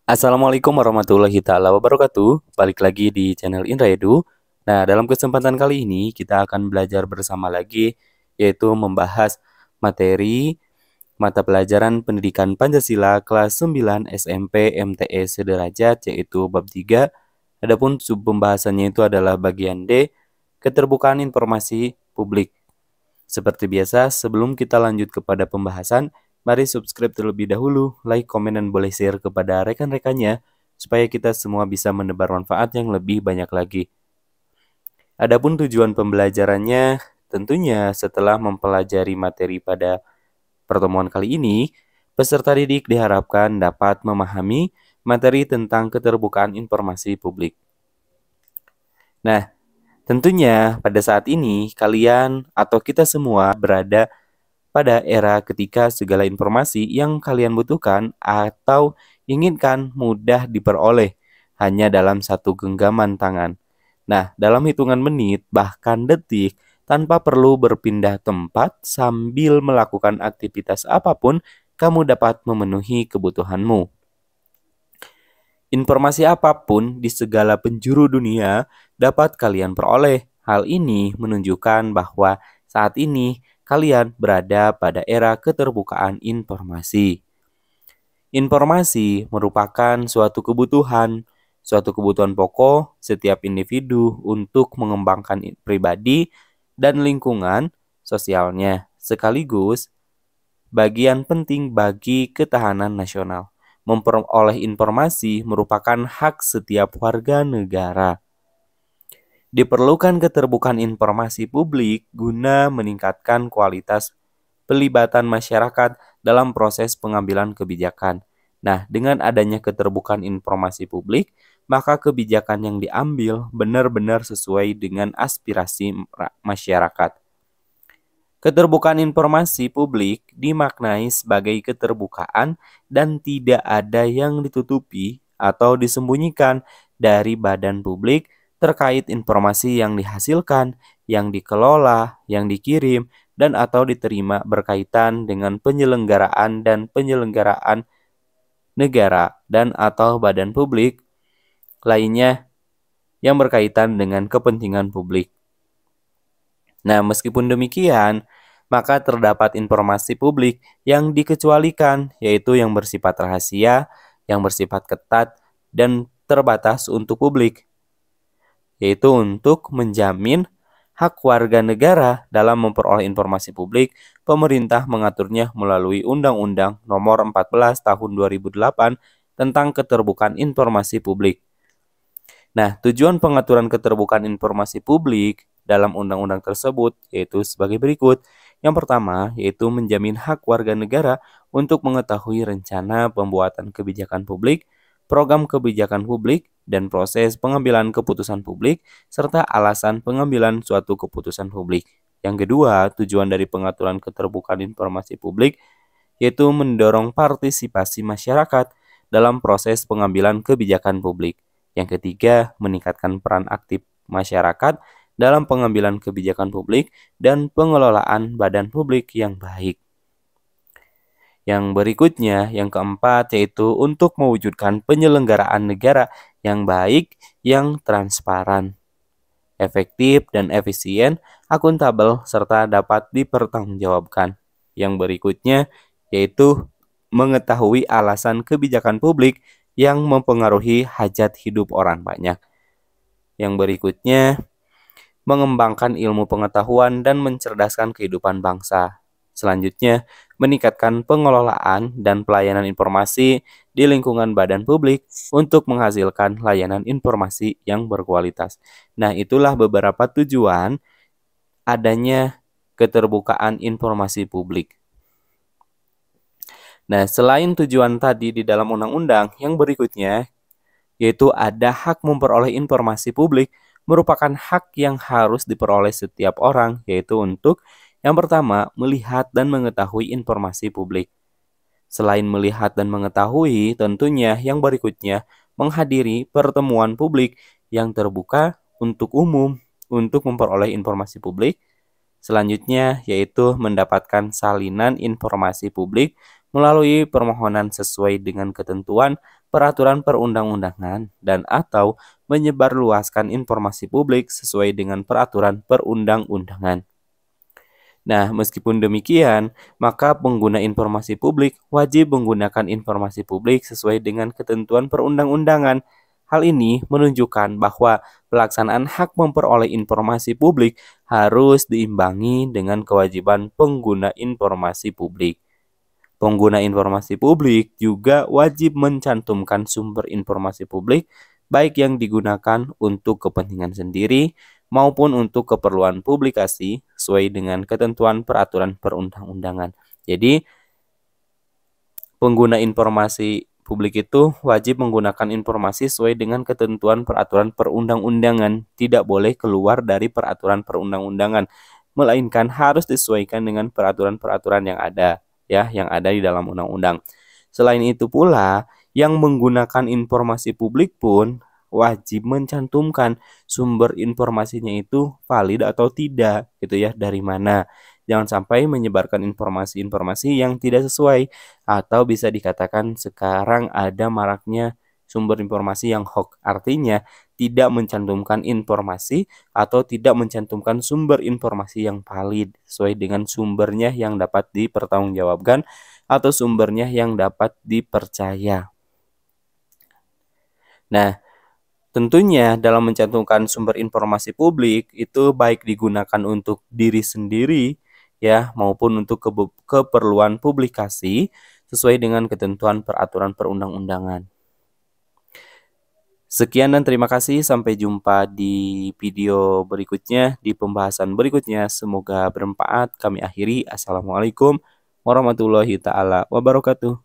Assalamualaikum warahmatullahi taala wabarakatuh. Balik lagi di channel Indra Edu. Nah, dalam kesempatan kali ini kita akan belajar bersama lagi, yaitu membahas materi mata pelajaran Pendidikan Pancasila kelas 9 SMP MTE Sederajat, yaitu bab 3. Adapun sub pembahasannya itu adalah bagian D, keterbukaan informasi publik. Seperti biasa, sebelum kita lanjut kepada pembahasan, mari subscribe terlebih dahulu, like, komen, dan boleh share kepada rekan-rekannya, supaya kita semua bisa menebar manfaat yang lebih banyak lagi. Adapun tujuan pembelajarannya, tentunya setelah mempelajari materi pada pertemuan kali ini, peserta didik diharapkan dapat memahami materi tentang keterbukaan informasi publik. Nah, tentunya pada saat ini kalian atau kita semua berada pada era ketika segala informasi yang kalian butuhkan atau inginkan mudah diperoleh hanya dalam satu genggaman tangan. Nah, dalam hitungan menit bahkan detik tanpa perlu berpindah tempat sambil melakukan aktivitas apapun, kamu dapat memenuhi kebutuhanmu. Informasi apapun di segala penjuru dunia dapat kalian peroleh. Hal ini menunjukkan bahwa saat ini kalian berada pada era keterbukaan informasi. Informasi merupakan suatu kebutuhan pokok setiap individu untuk mengembangkan pribadi dan lingkungan sosialnya, sekaligus bagian penting bagi ketahanan nasional. Memperoleh informasi merupakan hak setiap warga negara. Diperlukan keterbukaan informasi publik guna meningkatkan kualitas pelibatan masyarakat dalam proses pengambilan kebijakan. Nah, dengan adanya keterbukaan informasi publik, maka kebijakan yang diambil benar-benar sesuai dengan aspirasi masyarakat. Keterbukaan informasi publik dimaknai sebagai keterbukaan dan tidak ada yang ditutupi atau disembunyikan dari badan publik terkait informasi yang dihasilkan, yang dikelola, yang dikirim, dan atau diterima berkaitan dengan penyelenggaraan negara dan atau badan publik lainnya yang berkaitan dengan kepentingan publik. Nah, meskipun demikian, maka terdapat informasi publik yang dikecualikan, yaitu yang bersifat rahasia, yang bersifat ketat, dan terbatas untuk publik, yaitu untuk menjamin hak warga negara dalam memperoleh informasi publik. Pemerintah mengaturnya melalui Undang-Undang Nomor 14 Tahun 2008 tentang Keterbukaan Informasi Publik. Nah, tujuan pengaturan keterbukaan informasi publik dalam undang-undang tersebut yaitu sebagai berikut. Yang pertama, yaitu menjamin hak warga negara untuk mengetahui rencana pembuatan kebijakan publik, program kebijakan publik, dan proses pengambilan keputusan publik, serta alasan pengambilan suatu keputusan publik. Yang kedua, tujuan dari pengaturan keterbukaan informasi publik yaitu mendorong partisipasi masyarakat dalam proses pengambilan kebijakan publik. Yang ketiga, meningkatkan peran aktif masyarakat dalam pengambilan kebijakan publik dan pengelolaan badan publik yang baik. Yang berikutnya, yang keempat, yaitu untuk mewujudkan penyelenggaraan negara yang baik, yang transparan, efektif dan efisien, akuntabel, serta dapat dipertanggungjawabkan. Yang berikutnya, yaitu mengetahui alasan kebijakan publik yang mempengaruhi hajat hidup orang banyak. Yang berikutnya, mengembangkan ilmu pengetahuan dan mencerdaskan kehidupan bangsa. Selanjutnya, meningkatkan pengelolaan dan pelayanan informasi di lingkungan badan publik untuk menghasilkan layanan informasi yang berkualitas. Nah, itulah beberapa tujuan adanya keterbukaan informasi publik. Nah, selain tujuan tadi di dalam undang-undang, yang berikutnya yaitu ada hak memperoleh informasi publik merupakan hak yang harus diperoleh setiap orang, yaitu untuk yang pertama, melihat dan mengetahui informasi publik. Selain melihat dan mengetahui, tentunya yang berikutnya menghadiri pertemuan publik yang terbuka untuk umum untuk memperoleh informasi publik. Selanjutnya yaitu mendapatkan salinan informasi publik melalui permohonan sesuai dengan ketentuan peraturan perundang-undangan dan atau menyebarluaskan informasi publik sesuai dengan peraturan perundang-undangan. Nah, meskipun demikian, maka pengguna informasi publik wajib menggunakan informasi publik sesuai dengan ketentuan perundang-undangan. Hal ini menunjukkan bahwa pelaksanaan hak memperoleh informasi publik harus diimbangi dengan kewajiban pengguna informasi publik. Pengguna informasi publik juga wajib mencantumkan sumber informasi publik, baik yang digunakan untuk kepentingan sendiri maupun untuk keperluan publikasi sesuai dengan ketentuan peraturan perundang-undangan. Jadi, pengguna informasi publik itu wajib menggunakan informasi sesuai dengan ketentuan peraturan perundang-undangan, tidak boleh keluar dari peraturan perundang-undangan, melainkan harus disesuaikan dengan peraturan-peraturan yang ada, ya, yang ada di dalam undang-undang. Selain itu pula, yang menggunakan informasi publik pun wajib mencantumkan sumber informasinya itu valid atau tidak, gitu ya, dari mana. Jangan sampai menyebarkan informasi-informasi yang tidak sesuai, atau bisa dikatakan sekarang ada maraknya sumber informasi yang hoax. Artinya tidak mencantumkan informasi atau tidak mencantumkan sumber informasi yang valid sesuai dengan sumbernya yang dapat dipertanggungjawabkan atau sumbernya yang dapat dipercaya. Nah, tentunya dalam mencantumkan sumber informasi publik itu baik digunakan untuk diri sendiri ya maupun untuk keperluan publikasi sesuai dengan ketentuan peraturan perundang-undangan. Sekian dan terima kasih, sampai jumpa di video berikutnya, di pembahasan berikutnya. Semoga bermanfaat. Kami akhiri. Assalamualaikum warahmatullahi taala wabarakatuh.